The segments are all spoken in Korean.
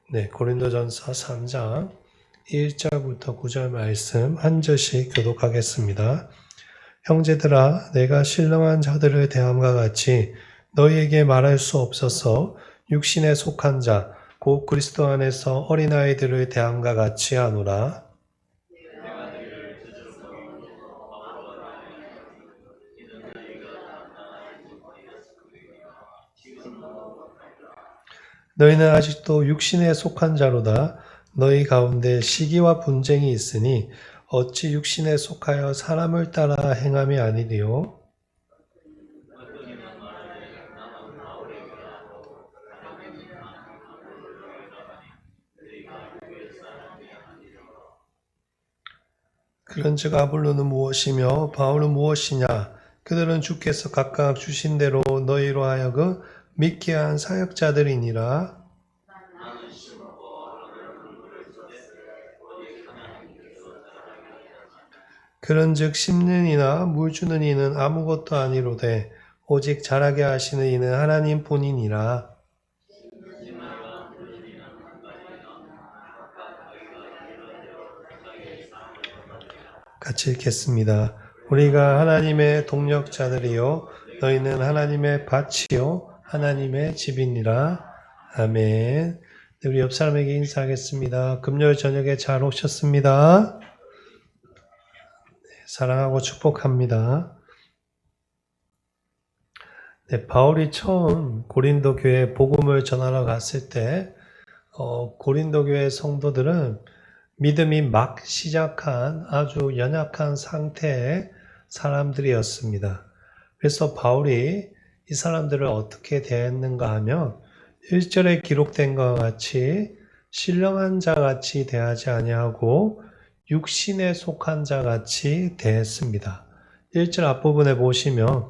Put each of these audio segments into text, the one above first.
네, 고린도전서 3장 1절부터 9절 말씀 한 절씩 교독하겠습니다. 형제들아, 내가 신령한 자들을 대함과 같이 너희에게 말할 수 없어서 육신에 속한 자, 곧 그리스도 안에서 어린아이들을 대함과 같이 하노라. 너희는 아직도 육신에 속한 자로다. 너희 가운데 시기와 분쟁이 있으니 어찌 육신에 속하여 사람을 따라 행함이 아니리요? 그런즉 아볼로는 무엇이며 바울은 무엇이냐? 그들은 주께서 각각 주신 대로 너희로 하여금 믿게 한 사역자들이니라. 그런즉 심는 이나 물 주는 이는 아무것도 아니로되 오직 자라게 하시는 이는 하나님 뿐이니라. 같이 읽겠습니다. 우리가 하나님의 동력자들이요 너희는 하나님의 밭이요 하나님의 집이니라. 아멘. 우리 옆 사람에게 인사하겠습니다. 금요일 저녁에 잘 오셨습니다. 사랑하고 축복합니다. 네, 바울이 처음 고린도 교회에 복음을 전하러 갔을 때 고린도 교회 성도들은 믿음이 막 시작한 아주 연약한 상태의 사람들이었습니다. 그래서 바울이 이 사람들을 어떻게 대했는가 하면 1절에 기록된 것과 같이 신령한 자같이 대하지 아니하고 육신에 속한 자같이 대했습니다. 1절 앞부분에 보시면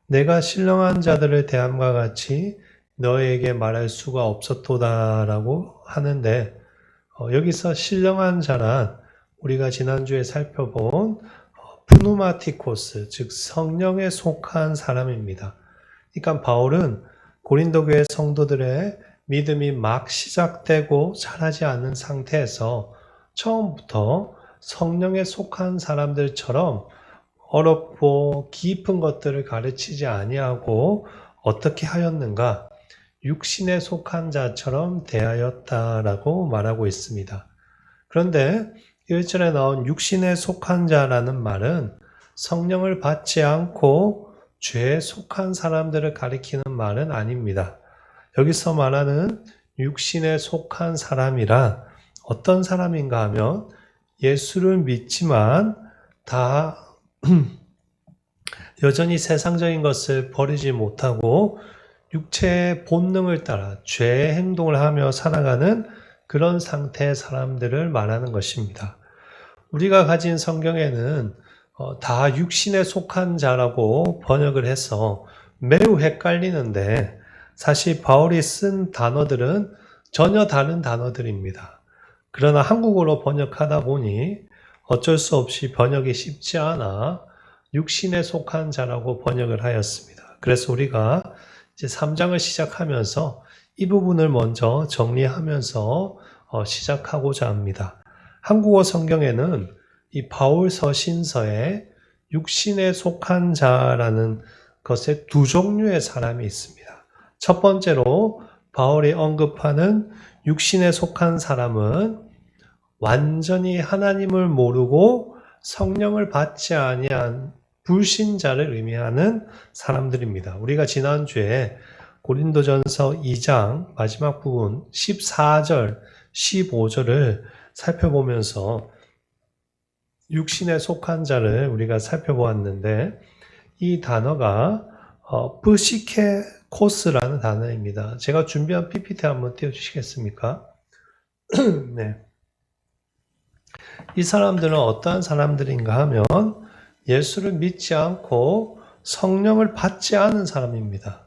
내가 신령한 자들을 대함과 같이 너희에게 말할 수가 없었도다라고 하는데 여기서 신령한 자란 우리가 지난주에 살펴본 푸누마티코스, 즉 성령에 속한 사람입니다. 그러니까 바울은 고린도 교회 성도들의 믿음이 막 시작되고 자라지 않은 상태에서 처음부터 성령에 속한 사람들처럼 어렵고 깊은 것들을 가르치지 아니하고 어떻게 하였는가? 육신에 속한 자처럼 대하였다라고 말하고 있습니다. 그런데 1절에 나온 육신에 속한 자라는 말은 성령을 받지 않고 죄에 속한 사람들을 가리키는 말은 아닙니다. 여기서 말하는 육신에 속한 사람이란 어떤 사람인가 하면 예수를 믿지만 다 여전히 세상적인 것을 버리지 못하고 육체의 본능을 따라 죄의 행동을 하며 살아가는 그런 상태의 사람들을 말하는 것입니다. 우리가 가진 성경에는 다 육신에 속한 자라고 번역을 해서 매우 헷갈리는데 사실 바울이 쓴 단어들은 전혀 다른 단어들입니다. 그러나 한국어로 번역하다 보니 어쩔 수 없이 번역이 쉽지 않아 육신에 속한 자라고 번역을 하였습니다. 그래서 우리가 이제 3장을 시작하면서 이 부분을 먼저 정리하면서 시작하고자 합니다. 한국어 성경에는 이 바울 서신서에 육신에 속한 자라는 것에 두 종류의 사람이 있습니다. 첫 번째로 바울이 언급하는 육신에 속한 사람은 완전히 하나님을 모르고 성령을 받지 아니한 불신자를 의미하는 사람들입니다. 우리가 지난주에 고린도전서 2장 마지막 부분 14절, 15절을 살펴보면서 육신에 속한 자를 우리가 살펴보았는데 이 단어가 프시케코스라는 단어입니다. 제가 준비한 PPT 한번 띄워주시겠습니까? 네. 이 사람들은 어떠한 사람들인가 하면 예수를 믿지 않고 성령을 받지 않은 사람입니다.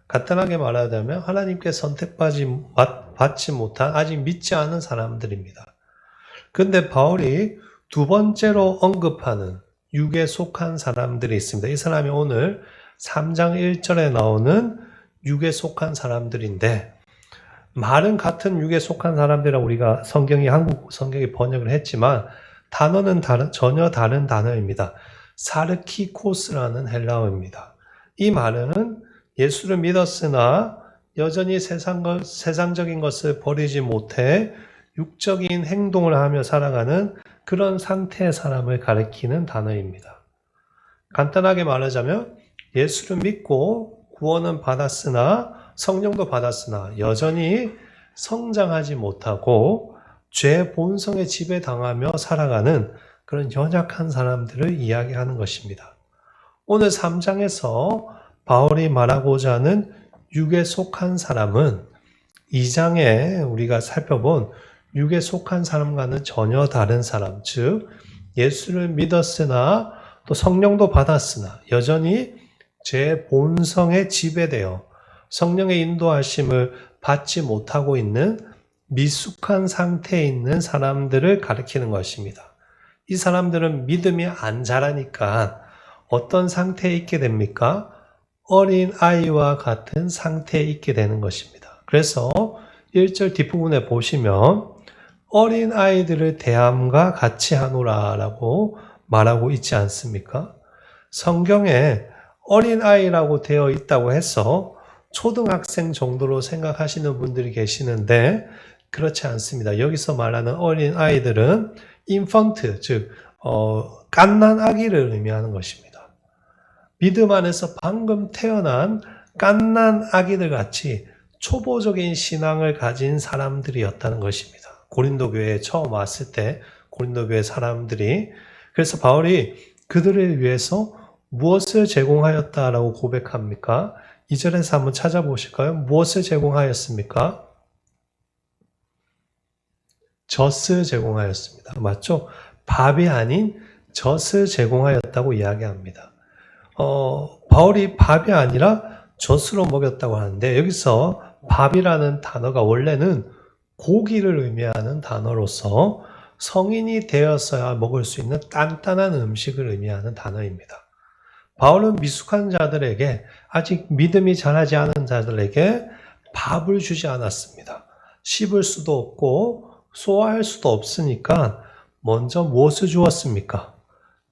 간단하게 말하자면 하나님께 선택받지 못한 아직 믿지 않은 사람들입니다. 그런데 바울이 두 번째로 언급하는 육에 속한 사람들이 있습니다. 이 사람이 오늘 3장 1절에 나오는 육에 속한 사람들인데 말은 같은 육에 속한 사람들이라고 우리가 한국 성경이 번역을 했지만 단어는 전혀 다른 단어입니다. 사르키코스라는 헬라어입니다. 이 말은 예수를 믿었으나 여전히 세상적인 것을 버리지 못해 육적인 행동을 하며 살아가는 그런 상태의 사람을 가리키는 단어입니다. 간단하게 말하자면 예수를 믿고 구원은 받았으나 성령도 받았으나 여전히 성장하지 못하고 죄 본성에 지배당하며 살아가는 그런 연약한 사람들을 이야기하는 것입니다. 오늘 3장에서 바울이 말하고자 하는 육에 속한 사람은 2장에 우리가 살펴본 육에 속한 사람과는 전혀 다른 사람, 즉 예수를 믿었으나 또 성령도 받았으나 여전히 죄 본성에 지배되어 성령의 인도하심을 받지 못하고 있는 미숙한 상태에 있는 사람들을 가리키는 것입니다. 이 사람들은 믿음이 안 자라니까 어떤 상태에 있게 됩니까? 어린 아이와 같은 상태에 있게 되는 것입니다. 그래서 1절 뒷부분에 보시면 어린 아이들을 대함과 같이 하노라 라고 말하고 있지 않습니까? 성경에 어린 아이라고 되어 있다고 해서 초등학생 정도로 생각하시는 분들이 계시는데 그렇지 않습니다. 여기서 말하는 어린 아이들은 인펀트, 즉 갓난 아기를 의미하는 것입니다. 믿음 안에서 방금 태어난 갓난 아기들 같이 초보적인 신앙을 가진 사람들이었다는 것입니다. 고린도 교회에 처음 왔을 때 고린도 교회 사람들이, 그래서 바울이 그들을 위해서 무엇을 제공하였다라고 고백합니까? 2절에서 한번 찾아보실까요? 무엇을 제공하였습니까? 젖을 제공하였습니다. 맞죠? 밥이 아닌 젖을 제공하였다고 이야기합니다. 바울이 밥이 아니라 젖으로 먹였다고 하는데 여기서 밥이라는 단어가 원래는 고기를 의미하는 단어로서 성인이 되었어야 먹을 수 있는 단단한 음식을 의미하는 단어입니다. 바울은 미숙한 자들에게, 아직 믿음이 자라지 않은 자들에게 밥을 주지 않았습니다. 씹을 수도 없고 소화할 수도 없으니까 먼저 무엇을 주었습니까?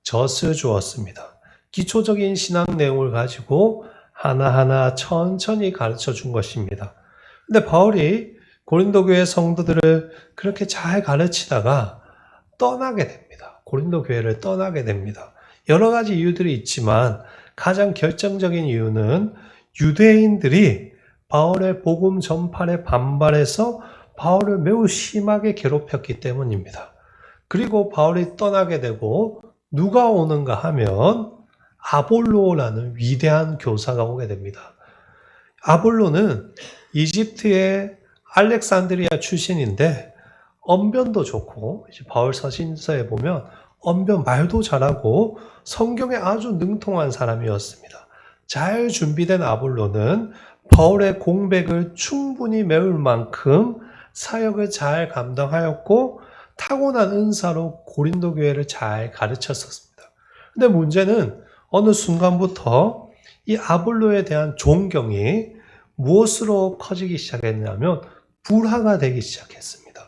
젖을 주었습니다. 기초적인 신앙 내용을 가지고 하나하나 천천히 가르쳐 준 것입니다. 근데 바울이 고린도 교회 성도들을 그렇게 잘 가르치다가 떠나게 됩니다. 고린도 교회를 떠나게 됩니다. 여러 가지 이유들이 있지만 가장 결정적인 이유는 유대인들이 바울의 복음 전파에 반발해서 바울을 매우 심하게 괴롭혔기 때문입니다. 그리고 바울이 떠나게 되고 누가 오는가 하면 아볼로라는 위대한 교사가 오게 됩니다. 아볼로는 이집트의 알렉산드리아 출신인데 언변도 좋고, 바울 서신서에 보면 언변 말도 잘하고 성경에 아주 능통한 사람이었습니다. 잘 준비된 아볼로는 바울의 공백을 충분히 메울 만큼 사역을 잘 감당하였고 타고난 은사로 고린도 교회를 잘 가르쳤었습니다. 근데 문제는 어느 순간부터 이 아볼로에 대한 존경이 무엇으로 커지기 시작했냐면 불화가 되기 시작했습니다.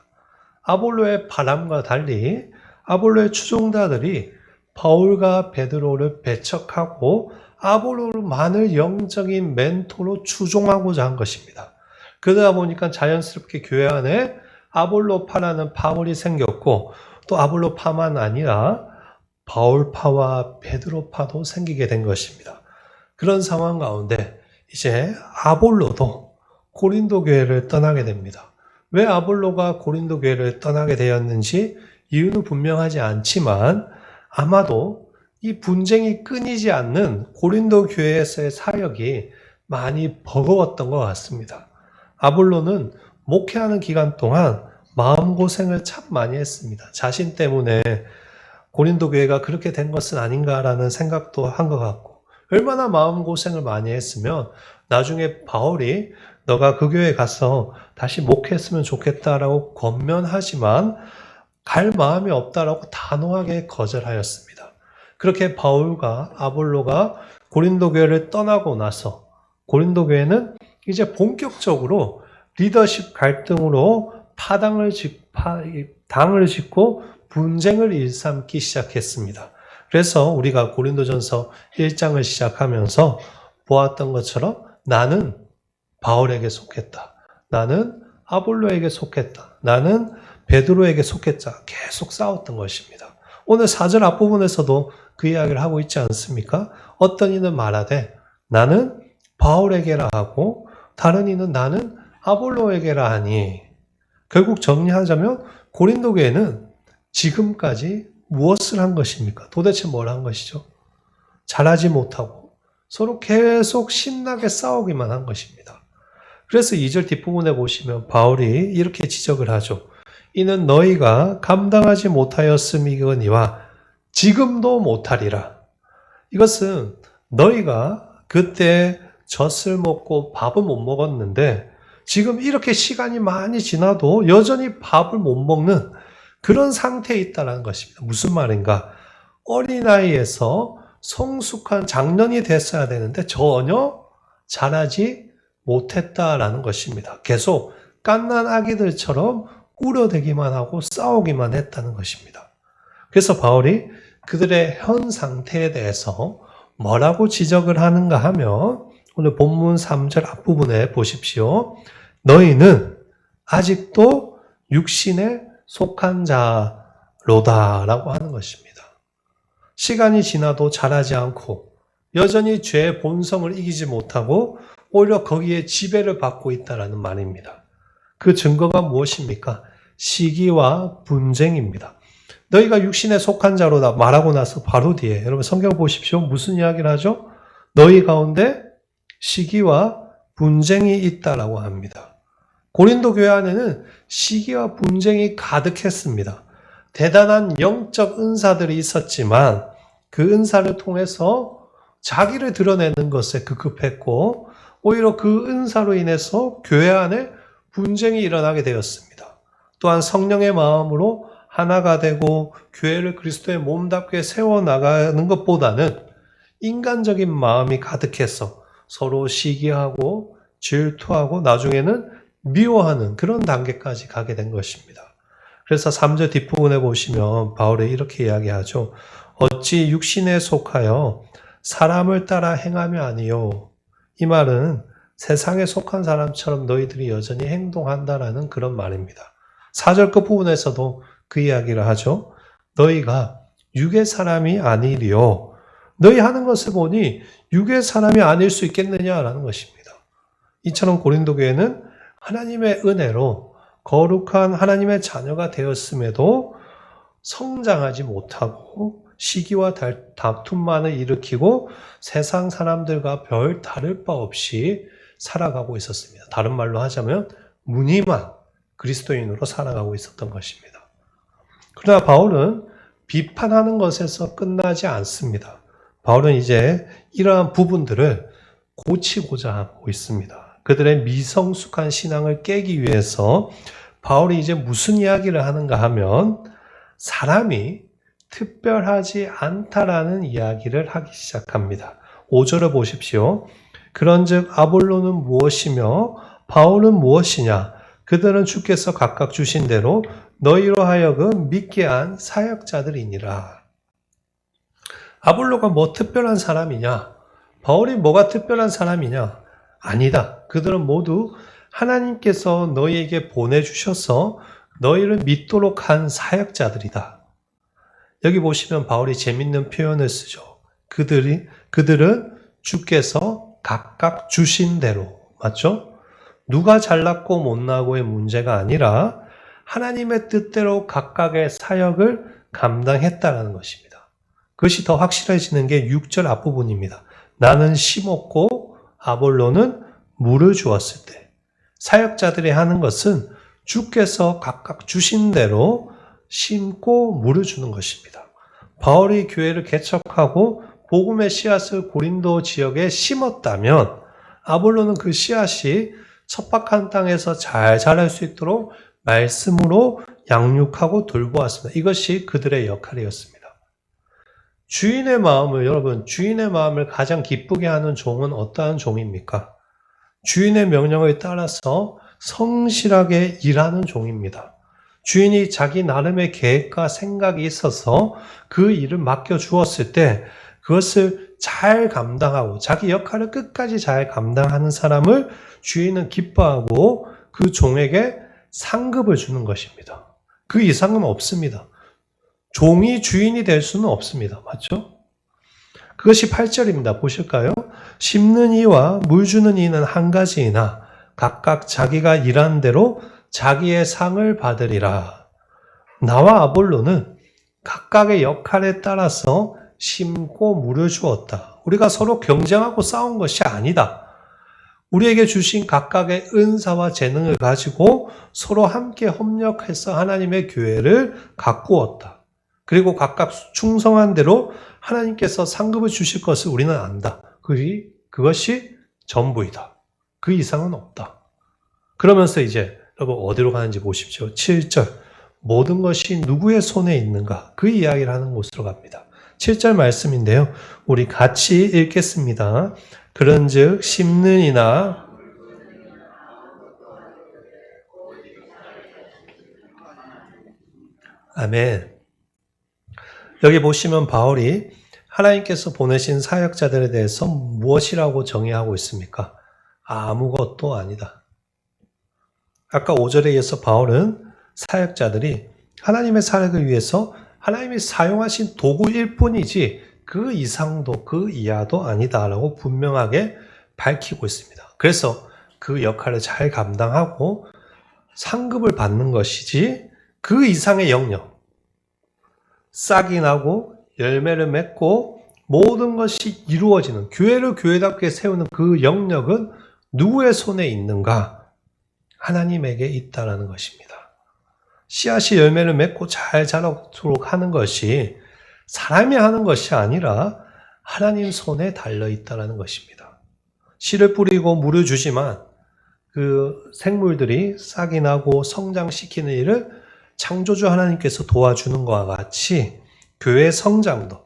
아볼로의 바람과 달리 아볼로의 추종자들이 바울과 베드로를 배척하고 아볼로만을 영적인 멘토로 추종하고자 한 것입니다. 그러다 보니까 자연스럽게 교회 안에 아볼로파라는 파벌이 생겼고, 또 아볼로파만 아니라 바울파와 베드로파도 생기게 된 것입니다. 그런 상황 가운데 이제 아볼로도 고린도 교회를 떠나게 됩니다. 왜 아볼로가 고린도 교회를 떠나게 되었는지 이유는 분명하지 않지만 아마도 이 분쟁이 끊이지 않는 고린도 교회에서의 사역이 많이 버거웠던 것 같습니다. 아볼로는 목회하는 기간 동안 마음고생을 참 많이 했습니다. 자신 때문에 고린도 교회가 그렇게 된 것은 아닌가라는 생각도 한 것 같고, 얼마나 마음고생을 많이 했으면 나중에 바울이 너가 그 교회에 가서 다시 목회했으면 좋겠다라고 권면하지만 갈 마음이 없다라고 단호하게 거절하였습니다. 그렇게 바울과 아볼로가 고린도 교회를 떠나고 나서 고린도 교회는 이제 본격적으로 리더십 갈등으로 당을 짓고 분쟁을 일삼기 시작했습니다. 그래서 우리가 고린도전서 1장을 시작하면서 보았던 것처럼 나는 바울에게 속했다. 나는 아볼로에게 속했다. 나는 베드로에게 속했다. 계속 싸웠던 것입니다. 오늘 4절 앞부분에서도 그 이야기를 하고 있지 않습니까? 어떤 이는 말하되 나는 바울에게라 하고 다른 이는 나는 아볼로에게라 하니 결국 정리하자면 고린도 교회는 지금까지 무엇을 한 것입니까? 도대체 뭘 한 것이죠? 잘하지 못하고 서로 계속 신나게 싸우기만 한 것입니다. 그래서 2절 뒷부분에 보시면 바울이 이렇게 지적을 하죠. 이는 너희가 감당하지 못하였음이거니와 지금도 못하리라. 이것은 너희가 그때 젖을 먹고 밥은 못 먹었는데 지금 이렇게 시간이 많이 지나도 여전히 밥을 못 먹는 그런 상태에 있다는 것입니다. 무슨 말인가? 어린아이에서 성숙한 장년이 됐어야 되는데 전혀 자라지 못했다라는 것입니다. 계속 갓난 아기들처럼 우려대기만 하고 싸우기만 했다는 것입니다. 그래서 바울이 그들의 현 상태에 대해서 뭐라고 지적을 하는가 하면 오늘 본문 3절 앞부분에 보십시오. 너희는 아직도 육신에 속한 자로다라고 하는 것입니다. 시간이 지나도 자라지 않고 여전히 죄의 본성을 이기지 못하고 오히려 거기에 지배를 받고 있다는 말입니다. 그 증거가 무엇입니까? 시기와 분쟁입니다. 너희가 육신에 속한 자로다 말하고 나서 바로 뒤에 여러분 성경 보십시오. 무슨 이야기를 하죠? 너희 가운데 시기와 분쟁이 있다라고 합니다. 고린도 교회 안에는 시기와 분쟁이 가득했습니다. 대단한 영적 은사들이 있었지만 그 은사를 통해서 자기를 드러내는 것에 급급했고 오히려 그 은사로 인해서 교회 안에 분쟁이 일어나게 되었습니다. 또한 성령의 마음으로 하나가 되고 교회를 그리스도의 몸답게 세워나가는 것보다는 인간적인 마음이 가득해서 서로 시기하고 질투하고 나중에는 미워하는 그런 단계까지 가게 된 것입니다. 그래서 3절 뒷부분에 보시면 바울이 이렇게 이야기하죠. 어찌 육신에 속하여 사람을 따라 행하며 아니요. 이 말은 세상에 속한 사람처럼 너희들이 여전히 행동한다라는 그런 말입니다. 4절 끝부분에서도 그 이야기를 하죠. 너희가 육의 사람이 아니리요. 너희 하는 것을 보니 육의 사람이 아닐 수 있겠느냐라는 것입니다. 이처럼 고린도 교회는 하나님의 은혜로 거룩한 하나님의 자녀가 되었음에도 성장하지 못하고 시기와 다툼만을 일으키고 세상 사람들과 별 다를 바 없이 살아가고 있었습니다. 다른 말로 하자면 무늬만 그리스도인으로 살아가고 있었던 것입니다. 그러나 바울은 비판하는 것에서 끝나지 않습니다. 바울은 이제 이러한 부분들을 고치고자 하고 있습니다. 그들의 미성숙한 신앙을 깨기 위해서 바울이 이제 무슨 이야기를 하는가 하면 사람이 특별하지 않다라는 이야기를 하기 시작합니다. 5절을 보십시오. 그런즉 아볼로는 무엇이며 바울은 무엇이냐? 그들은 주께서 각각 주신 대로 너희로 하여금 믿게 한 사역자들이니라. 아볼로가 뭐 특별한 사람이냐? 바울이 뭐가 특별한 사람이냐? 아니다. 그들은 모두 하나님께서 너희에게 보내주셔서 너희를 믿도록 한 사역자들이다. 여기 보시면 바울이 재밌는 표현을 쓰죠. 그들은 주께서 각각 주신 대로. 맞죠? 누가 잘났고 못나고의 문제가 아니라 하나님의 뜻대로 각각의 사역을 감당했다는 것입니다. 그것이 더 확실해지는 게 6절 앞부분입니다. 나는 심었고 아볼로는 물을 주었을 때. 사역자들이 하는 것은 주께서 각각 주신 대로 심고 물을 주는 것입니다. 바울이 교회를 개척하고 복음의 씨앗을 고린도 지역에 심었다면 아볼로는 그 씨앗이 척박한 땅에서 잘 자랄 수 있도록 말씀으로 양육하고 돌보았습니다. 이것이 그들의 역할이었습니다. 주인의 마음을 가장 기쁘게 하는 종은 어떠한 종입니까? 주인의 명령을 따라서 성실하게 일하는 종입니다. 주인이 자기 나름의 계획과 생각이 있어서 그 일을 맡겨주었을 때 그것을 잘 감당하고 자기 역할을 끝까지 잘 감당하는 사람을 주인은 기뻐하고 그 종에게 상급을 주는 것입니다. 그 이상은 없습니다. 종이 주인이 될 수는 없습니다. 맞죠? 그것이 8절입니다. 보실까요? 심는 이와 물 주는 이는 한 가지이나 각각 자기가 일한 대로 자기의 상을 받으리라. 나와 아볼로는 각각의 역할에 따라서 심고 물을 주었다. 우리가 서로 경쟁하고 싸운 것이 아니다. 우리에게 주신 각각의 은사와 재능을 가지고 서로 함께 협력해서 하나님의 교회를 가꾸었다. 그리고 각각 충성한 대로 하나님께서 상급을 주실 것을 우리는 안다. 그것이 전부이다. 그 이상은 없다. 그러면서 이제 여러분 어디로 가는지 보십시오. 7절. 모든 것이 누구의 손에 있는가? 그 이야기를 하는 곳으로 갑니다. 7절 말씀인데요. 우리 같이 읽겠습니다. 그런즉 심는 이나 아멘. 여기 보시면 바울이 하나님께서 보내신 사역자들에 대해서 무엇이라고 정의하고 있습니까? 아무것도 아니다. 아까 5절에 이어서 바울은 사역자들이 하나님의 사역을 위해서 하나님이 사용하신 도구일 뿐이지 그 이상도 그 이하도 아니다라고 분명하게 밝히고 있습니다. 그래서 그 역할을 잘 감당하고 상급을 받는 것이지 그 이상의 영역, 싹이 나고 열매를 맺고 모든 것이 이루어지는 교회를 교회답게 세우는 그 영역은 누구의 손에 있는가? 하나님에게 있다라는 것입니다. 씨앗이 열매를 맺고 잘 자라도록 하는 것이 사람이 하는 것이 아니라 하나님 손에 달려 있다라는 것입니다. 씨를 뿌리고 물을 주지만 그 생물들이 싹이 나고 성장시키는 일을 창조주 하나님께서 도와주는 것과 같이 교회의 성장도,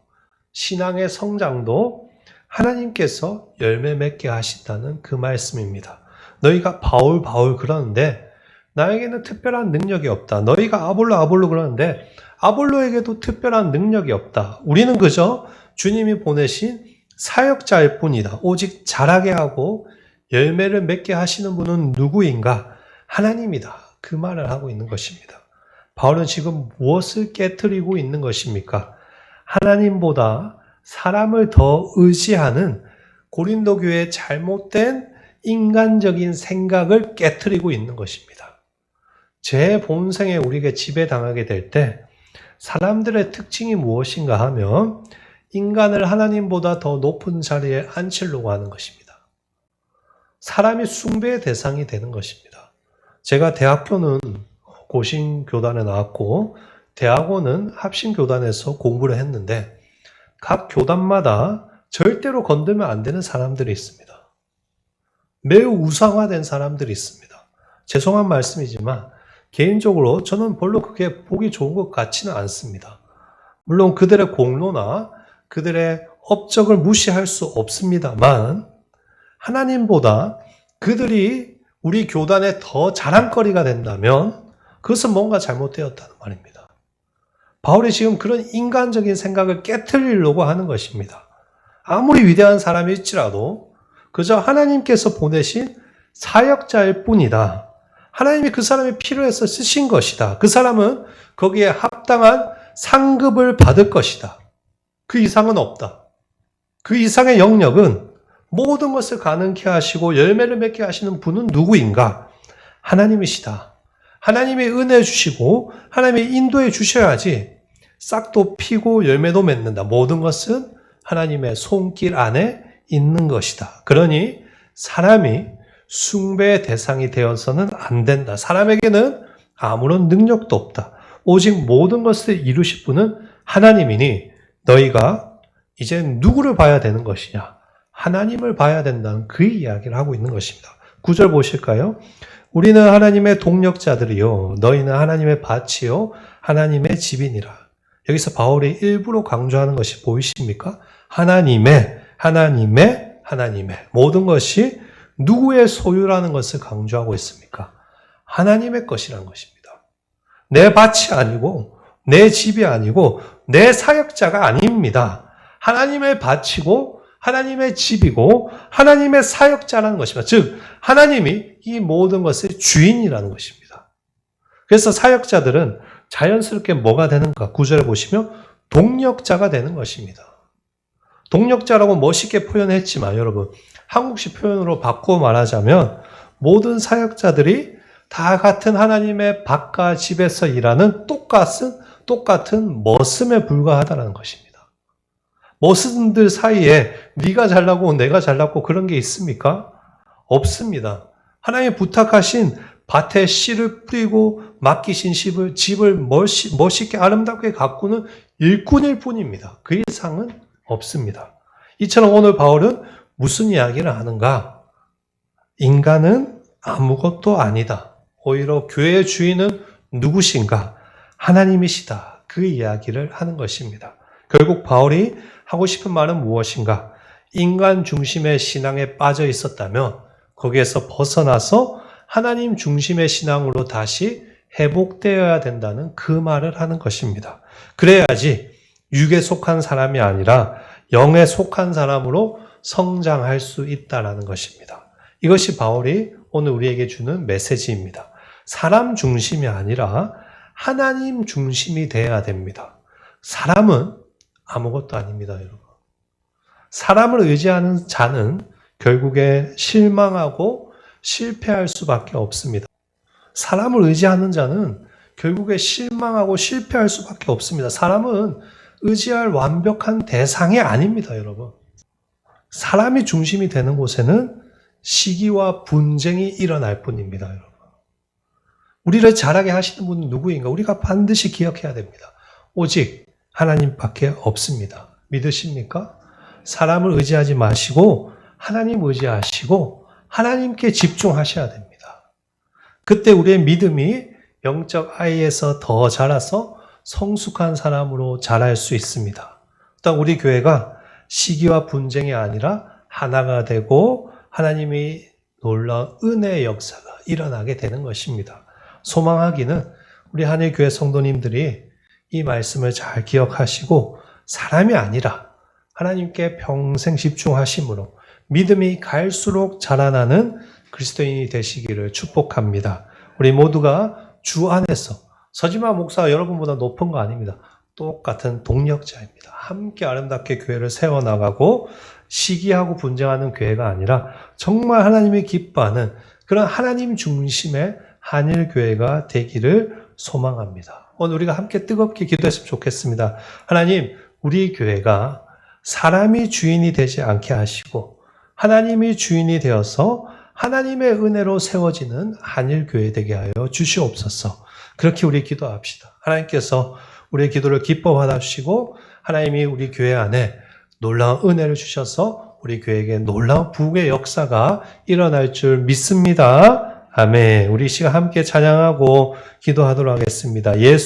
신앙의 성장도 하나님께서 열매 맺게 하신다는 그 말씀입니다. 너희가 바울 그러는데 나에게는 특별한 능력이 없다. 너희가 아볼로 그러는데 아볼로에게도 특별한 능력이 없다. 우리는 그저 주님이 보내신 사역자일 뿐이다. 오직 자라게 하고 열매를 맺게 하시는 분은 누구인가? 하나님이다. 그 말을 하고 있는 것입니다. 바울은 지금 무엇을 깨트리고 있는 것입니까? 하나님보다 사람을 더 의지하는 고린도 교회의 잘못된 인간적인 생각을 깨트리고 있는 것입니다. 제 본성에 우리가 지배당하게 될 때 사람들의 특징이 무엇인가 하면 인간을 하나님보다 더 높은 자리에 앉히려고 하는 것입니다. 사람이 숭배의 대상이 되는 것입니다. 제가 대학교는 고신교단에 나왔고 대학원은 합신교단에서 공부를 했는데 각 교단마다 절대로 건들면 안 되는 사람들이 있습니다. 매우 우상화된 사람들이 있습니다. 죄송한 말씀이지만 개인적으로 저는 별로 그게 보기 좋은 것 같지는 않습니다. 물론 그들의 공로나 그들의 업적을 무시할 수 없습니다만 하나님보다 그들이 우리 교단에 더 자랑거리가 된다면 그것은 뭔가 잘못되었다는 말입니다. 바울이 지금 그런 인간적인 생각을 깨트리려고 하는 것입니다. 아무리 위대한 사람일지라도 그저 하나님께서 보내신 사역자일 뿐이다. 하나님이 그 사람이 필요해서 쓰신 것이다. 그 사람은 거기에 합당한 상급을 받을 것이다. 그 이상은 없다. 그 이상의 영역은 모든 것을 가능케 하시고 열매를 맺게 하시는 분은 누구인가? 하나님이시다. 하나님이 은혜 주시고 하나님이 인도해 주셔야지 싹도 피고 열매도 맺는다. 모든 것은 하나님의 손길 안에 있는 것이다. 그러니 사람이 숭배의 대상이 되어서는 안 된다. 사람에게는 아무런 능력도 없다. 오직 모든 것을 이루실 분은 하나님이니 너희가 이제 누구를 봐야 되는 것이냐? 하나님을 봐야 된다는 그 이야기를 하고 있는 것입니다. 9절 보실까요? 우리는 하나님의 동력자들이요 너희는 하나님의 밭이요 하나님의 집이니라. 여기서 바울이 일부러 강조하는 것이 보이십니까? 하나님의 모든 것이 누구의 소유라는 것을 강조하고 있습니까? 하나님의 것이란 것입니다. 내 밭이 아니고 내 집이 아니고 내 사역자가 아닙니다. 하나님의 밭이고 하나님의 집이고 하나님의 사역자라는 것입니다. 즉 하나님이 이 모든 것의 주인이라는 것입니다. 그래서 사역자들은 자연스럽게 뭐가 되는가? 9절에 보시면 동력자가 되는 것입니다. 동력자라고 멋있게 표현했지만 여러분 한국식 표현으로 바꾸어 말하자면 모든 사역자들이 다 같은 하나님의 밭과 집에서 일하는 똑같은 머슴에 불과하다는 것입니다. 머슴들 사이에 네가 잘나고 내가 잘났고 그런 게 있습니까? 없습니다. 하나님이 부탁하신 밭에 씨를 뿌리고 맡기신 집을 멋있게 아름답게 가꾸는 일꾼일 뿐입니다. 그 이상은 없습니다. 이처럼 오늘 바울은 무슨 이야기를 하는가? 인간은 아무것도 아니다. 오히려 교회의 주인은 누구신가? 하나님이시다. 그 이야기를 하는 것입니다. 결국 바울이 하고 싶은 말은 무엇인가? 인간 중심의 신앙에 빠져 있었다면 거기에서 벗어나서 하나님 중심의 신앙으로 다시 회복되어야 된다는 그 말을 하는 것입니다. 그래야지 육에 속한 사람이 아니라 영에 속한 사람으로 성장할 수 있다는 것입니다. 이것이 바울이 오늘 우리에게 주는 메시지입니다. 사람 중심이 아니라 하나님 중심이 되어야 됩니다. 사람은 아무것도 아닙니다, 여러분. 사람을 의지하는 자는 결국에 실망하고 실패할 수밖에 없습니다. 사람을 의지하는 자는 결국에 실망하고 실패할 수밖에 없습니다. 사람은 의지할 완벽한 대상이 아닙니다, 여러분. 사람이 중심이 되는 곳에는 시기와 분쟁이 일어날 뿐입니다, 여러분. 우리를 잘하게 하시는 분은 누구인가? 우리가 반드시 기억해야 됩니다. 오직 하나님밖에 없습니다. 믿으십니까? 사람을 의지하지 마시고 하나님 의지하시고 하나님께 집중하셔야 됩니다. 그때 우리의 믿음이 영적 아이에서 더 자라서 성숙한 사람으로 자랄 수 있습니다. 또 우리 교회가 시기와 분쟁이 아니라 하나가 되고 하나님이 놀라운 은혜의 역사가 일어나게 되는 것입니다. 소망하기는 우리 한일교회 성도님들이 이 말씀을 잘 기억하시고 사람이 아니라 하나님께 평생 집중하심으로 믿음이 갈수록 자라나는 그리스도인이 되시기를 축복합니다. 우리 모두가 주 안에서 서지마 목사가 여러분보다 높은 거 아닙니다. 똑같은 동력자입니다. 함께 아름답게 교회를 세워나가고 시기하고 분쟁하는 교회가 아니라 정말 하나님이 기뻐하는 그런 하나님 중심의 한일교회가 되기를 소망합니다. 오늘 우리가 함께 뜨겁게 기도했으면 좋겠습니다. 하나님, 우리 교회가 사람이 주인이 되지 않게 하시고 하나님이 주인이 되어서 하나님의 은혜로 세워지는 한일교회 되게 하여 주시옵소서. 그렇게 우리 기도합시다. 하나님께서 우리의 기도를 기뻐 받아주시고 하나님이 우리 교회 안에 놀라운 은혜를 주셔서 우리 교회에게 놀라운 부흥의 역사가 일어날 줄 믿습니다. 아멘. 우리 시간 함께 찬양하고 기도하도록 하겠습니다. 예수